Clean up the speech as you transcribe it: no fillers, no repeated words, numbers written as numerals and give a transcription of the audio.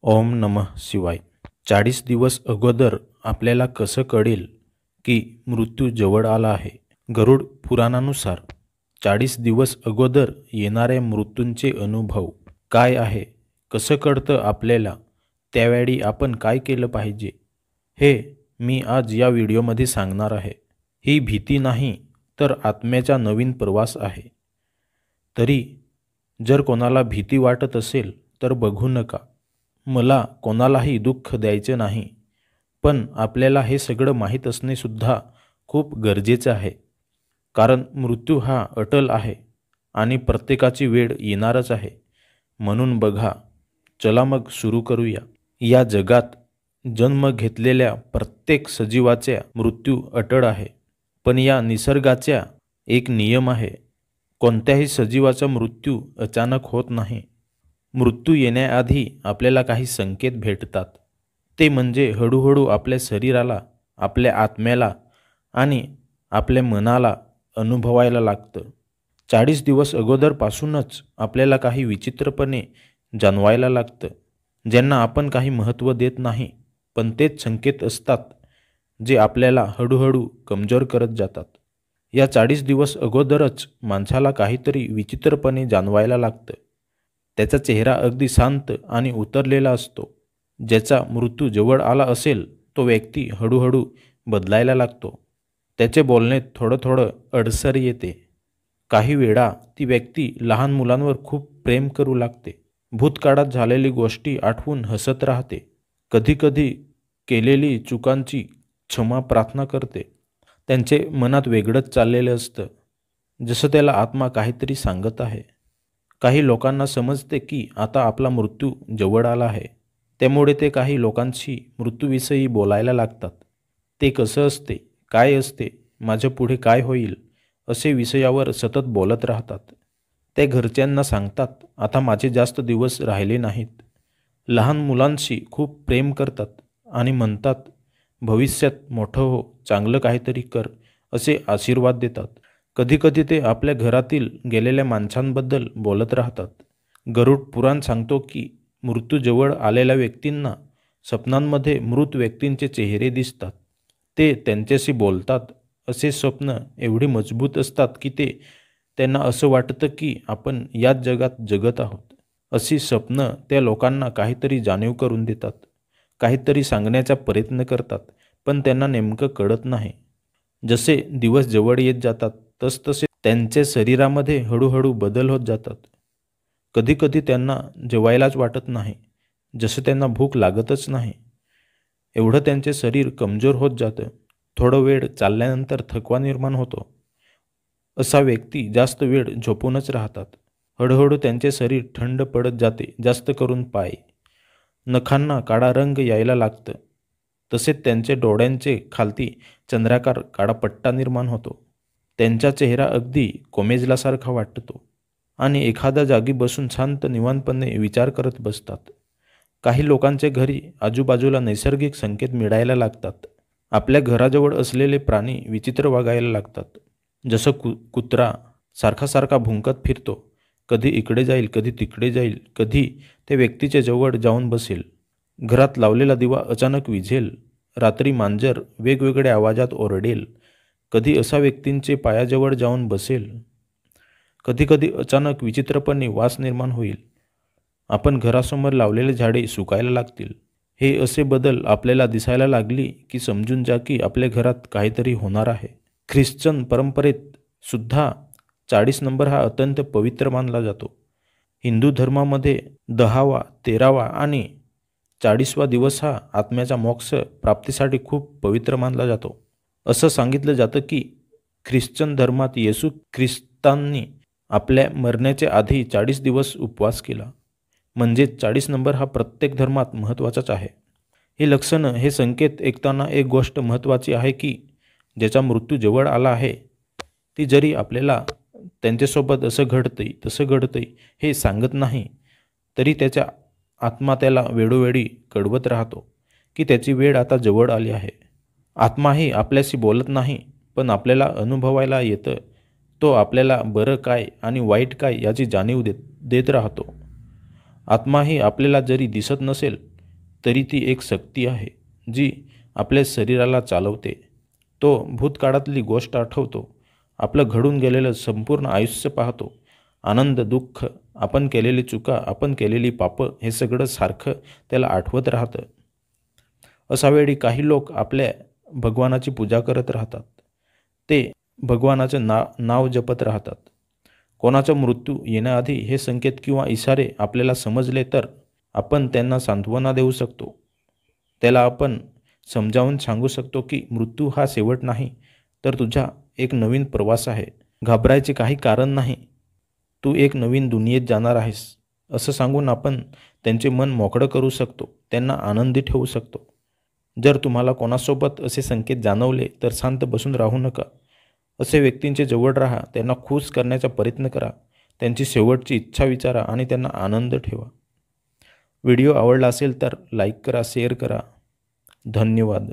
ओम नमः शिवाय। 40 दिवस अगोदर आपल्याला कसं कळेल की मृत्यू जवळ आला आहे? गरुड पुराणानुसार 40 दिवस अगोदर येणाऱ्या मृत्यूंचे अनुभव काय आहे? कसं कळतं आपल्याला? त्यावेळी आपण काय केलं पाहिजे? हे मी आज या व्हिडिओमध्ये सांगणार आहे। ही भीती नाही तर आत्म्याचा नवीन प्रवास आहे। तरी जर कोणाला भीती वाटत असेल तर बघू नका। मला कोणालाही दुःख द्यायचे नाही, पण आपल्याला हे सगळं माहीत असणे सुद्धा खूप गरजेचं आहे। कारण मृत्यू हा अटल आहे आणि प्रत्येकाची वेळ येणारच आहे। म्हणून बघा, चला मग सुरू करूया। या जगात जन्म घेतलेल्या प्रत्येक सजीवाचा मृत्यू अटळ आहे, पण या निसर्गाचा एक नियम आहे, कोणत्याही सजीवाचा मृत्यू अचानक होत नाही। मृत्यू येण्याआधी आपल्याला काही संकेत भेटतात, ते म्हणजे हळूहळू आपल्या शरीराला, आपल्या आत्म्याला आणि आपल्या मनाला अनुभवायला लागतं। 40 दिवस अगोदरपासूनच आपल्याला काही विचित्रपणे जाणवायला लागतं, ज्यांना आपण काही महत्त्व देत नाही, पण तेच संकेत असतात जे आपल्याला हळूहळू कमजोर करत जातात। या 40 दिवस अगोदरच माणसाला काहीतरी विचित्रपणे जाणवायला लागतं। त्याचा चेहरा अगदी शांत आणि उतरलेला असतो। ज्याचा मृत्यू जवळ आला असेल तो व्यक्ती हळूहळू बदलायला लागतो। त्याचे बोलणे थोडं थोडं अडसर येते। काही वेळा ती व्यक्ती लहान मुलांवर खूप प्रेम करू लागते। भूतकाळात झालेली गोष्टी आठवून हसत राहते। कधीकधी केलेली चुकांची क्षमा प्रार्थना करते। त्यांचे मनात वेगळंच चाललेलं असतं, जसं त्याला आत्मा काहीतरी सांगत आहे। काही लोकांना समजते की आता आपला मृत्यू जवळ आला आहे, त्यामुळे ते काही लोकांशी मृत्यूविषयी बोलायला लागतात। ते कसं असते, काय असते, माझ्या पुढे काय होईल, असे विषयावर सतत बोलत राहतात। ते घरच्यांना सांगतात, आता माझे जास्त दिवस राहिले नाहीत। लहान मुलांशी खूप प्रेम करतात आणि म्हणतात, भविष्यात मोठं हो, चांगलं काहीतरी कर, असे आशीर्वाद देतात। कधीकधी ते आपल्या घरातील गेलेल्या माणसांबद्दल बोलत राहतात। गरुड पुराण सांगतो की मृत्यू जवळ आलेल्या व्यक्तींना स्वप्नांमध्ये मृत व्यक्तींचे चेहरे दिसतात। ते त्यांच्याशी बोलतात। असे स्वप्न एवढे मजबूत असतात की त्यांना असं वाटतं की आपण याच जगात जगत आहोत। अशी स्वप्न त्या लोकांना काहीतरी जाणीव करून देतात, काहीतरी सांगण्याचा प्रयत्न करतात, पण त्यांना नेमकं कळत नाही। जसे दिवस जवळ येत जातात तसतसे त्यांच्या शरीरामध्ये हळूहळू बदल होत जातात। कधीकधी त्यांना जेवायलाच वाटत नाही, जसं त्यांना भूक लागतच नाही। एवढं त्यांचे शरीर कमजोर होत जातं। थोडं वेळ चालल्यानंतर थकवा निर्माण होतो। असा व्यक्ती जास्त वेळ झोपूनच राहतात। हळूहळू त्यांचे शरीर थंड पडत जाते, जास्त करून पाय। नखांना काळा रंग यायला लागतं। तसेच त्यांच्या डोळ्यांचे खालती चंद्राकार काळा पट्टा निर्माण होतो। त्यांचा चेहरा अगदी कोमेजल्यासारखा वाटतो आणि एखाद्या जागी बसून शांत निवांतपणे विचार करत बसतात। काही लोकांच्या घरी आजूबाजूला नैसर्गिक संकेत मिळायला लागतात। आपल्या घराजवळ असलेले प्राणी विचित्र वागायला लागतात। जसं कुत्रा सारखा भुंकत फिरतो, कधी इकडे जाईल, कधी तिकडे जाईल, कधी त्या व्यक्तीच्या जवळ जाऊन बसेल। घरात लावलेला दिवा अचानक विझेल। रात्री मांजर वेगवेगळ्या आवाजात ओरडेल। कधी अशा व्यक्तींचे पायाजवळ जाऊन बसेल। कधीकधी अचानक विचित्रपणे वास निर्माण होईल। आपण घरासमोर लावलेले झाडे सुकायला लागतील। हे असे बदल आपल्याला दिसायला लागली की समजून जा की आपल्या घरात काहीतरी होणार आहे। ख्रिश्चन परंपरेत सुद्धा 40 नंबर हा अत्यंत पवित्र मानला जातो। हिंदू धर्मामध्ये 10वा, 13वा आणि 40वा दिवस हा आत्म्याच्या मोक्ष प्राप्तीसाठी खूप पवित्र मानला जातो। असं सांगितलं जातं की ख्रिश्चन धर्मात येशू ख्रिस्तांनी आपल्या मरण्याच्या आधी 40 दिवस उपवास केला। म्हणजे 40 नंबर हा प्रत्येक धर्मात महत्त्वाचाच आहे। हे लक्षणं, हे संकेत ऐकताना एक गोष्ट महत्त्वाची आहे की ज्याचा मृत्यू जवळ आला आहे, ती जरी आपल्याला त्यांच्यासोबत असं घडतंय तसं घडतंय हे सांगत नाही, तरी त्याचा आत्मा त्याला वेळोवेळी कळवत राहतो की त्याची वेळ आता जवळ आली आहे। आत्माही आपल्याशी बोलत नाही, पण आपल्याला अनुभवायला येतं। तो आपल्याला बरं काय आणि वाईट काय याची जाणीव देत राहतो। आत्माही आपल्याला जरी दिसत नसेल तरी ती एक शक्ती आहे जी आपल्या शरीराला चालवते. तो भूतकाळातली गोष्ट आठवतो, आपलं घडून गेलेलं संपूर्ण आयुष्य पाहतो. आनंद, दुःख, आपण केलेली चुका, आपण केलेली पापं हे सगळं सारखं त्याला आठवत राहतं. अशा वेळी काही लोक आपल्या भगवानाची पूजा करत राहतात. ते भगवानाचं नाव जपत राहतात. कोणाचा मृत्यू येण्याआधी हे संकेत किंवा इशारे आपल्याला समजले तर आपण त्यांना सांत्वना देऊ शकतो. त्याला आपण समजावून सांगू शकतो की मृत्यू हा शेवट नाही, तर तुझा एक नवीन प्रवास आहे. घाबरायचे काही कारण नाही. तू एक नवीन दुनियेत जाणार आहेस, असं सांगून आपण त्यांचे मन मोकळं करू शकतो, त्यांना आनंदी ठेवू शकतो. जर तुम्हाला कोणासोबत असे संकेत जाणवले तर शांत बसून राहू नका. असे व्यक्तींचे जवळ राहा, त्यांना खुश करण्याचा प्रयत्न करा, त्यांची शेवटची इच्छा विचारा आणि त्यांना आनंद ठेवा. व्हिडिओ आवडला असेल तर लाईक करा, शेअर करा. धन्यवाद.